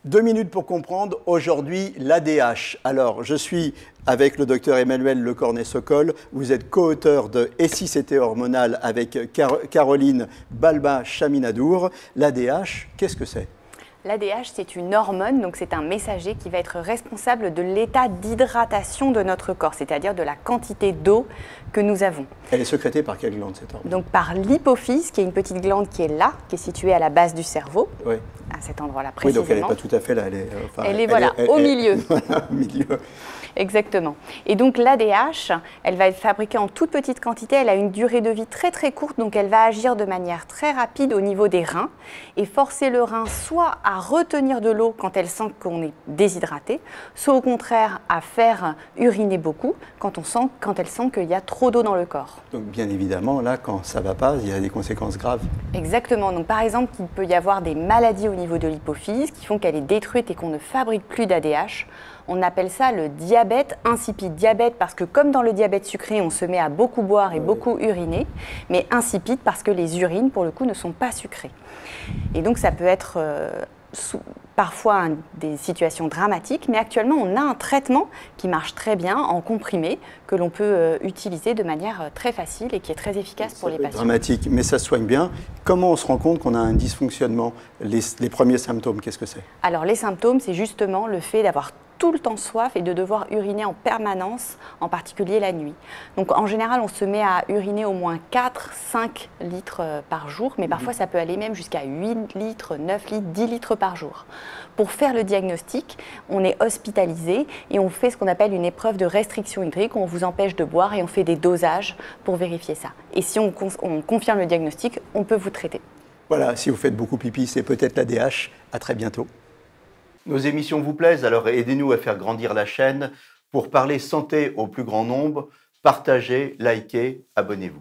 2 minutes pour comprendre, aujourd'hui, l'ADH. Alors, je suis avec le docteur Emmanuel Lecornet-Sokol. Vous êtes co-auteur de « Et si c'était hormonal » avec Caroline Balba-Chaminadour. L'ADH, qu'est-ce que c'est? L'ADH, c'est une hormone, donc c'est un messager qui va être responsable de l'état d'hydratation de notre corps, c'est-à-dire de la quantité d'eau que nous avons. Elle est sécrétée par quelle glande, cette hormone? Donc par l'hypophyse, qui est une petite glande qui est là, qui est située à la base du cerveau, oui. à cet endroit-là Oui, précisément. donc elle n'est pas tout à fait là. Elle est au milieu. Voilà, au milieu. Exactement. Et donc l'ADH, elle va être fabriquée en toute petite quantité, elle a une durée de vie très très courte, donc elle va agir de manière très rapide au niveau des reins et forcer le rein soit à retenir de l'eau quand elle sent qu'on est déshydraté, soit au contraire à faire uriner beaucoup quand elle sent qu'il y a trop d'eau dans le corps. Donc bien évidemment, là, quand ça ne va pas, il y a des conséquences graves. Exactement. Donc par exemple, il peut y avoir des maladies au niveau de l'hypophyse qui font qu'elle est détruite et qu'on ne fabrique plus d'ADH. On appelle ça le diabète insipide. Diabète parce que comme dans le diabète sucré, on se met à beaucoup boire et beaucoup uriner, mais insipide parce que les urines, pour le coup, ne sont pas sucrées. Et donc ça peut être parfois des situations dramatiques, mais actuellement on a un traitement qui marche très bien en comprimé que l'on peut utiliser de manière très facile et qui est très efficace pour les patients. Dramatique, mais ça se soigne bien. Comment on se rend compte qu'on a un dysfonctionnement? Les premiers symptômes, qu'est-ce que c'est? Alors les symptômes, c'est justement le fait d'avoir tout le temps soif et de devoir uriner en permanence, en particulier la nuit. Donc en général, on se met à uriner au moins 4-5 litres par jour, mais parfois ça peut aller même jusqu'à 8 litres, 9 litres, 10 litres par jour. Pour faire le diagnostic, on est hospitalisé et on fait ce qu'on appelle une épreuve de restriction hydrique, on vous empêche de boire et on fait des dosages pour vérifier ça. Et si on confirme le diagnostic, on peut vous traiter. Voilà, si vous faites beaucoup pipi, c'est peut-être l'ADH. À très bientôt. Nos émissions vous plaisent, alors aidez-nous à faire grandir la chaîne. Pour parler santé au plus grand nombre, partagez, likez, abonnez-vous.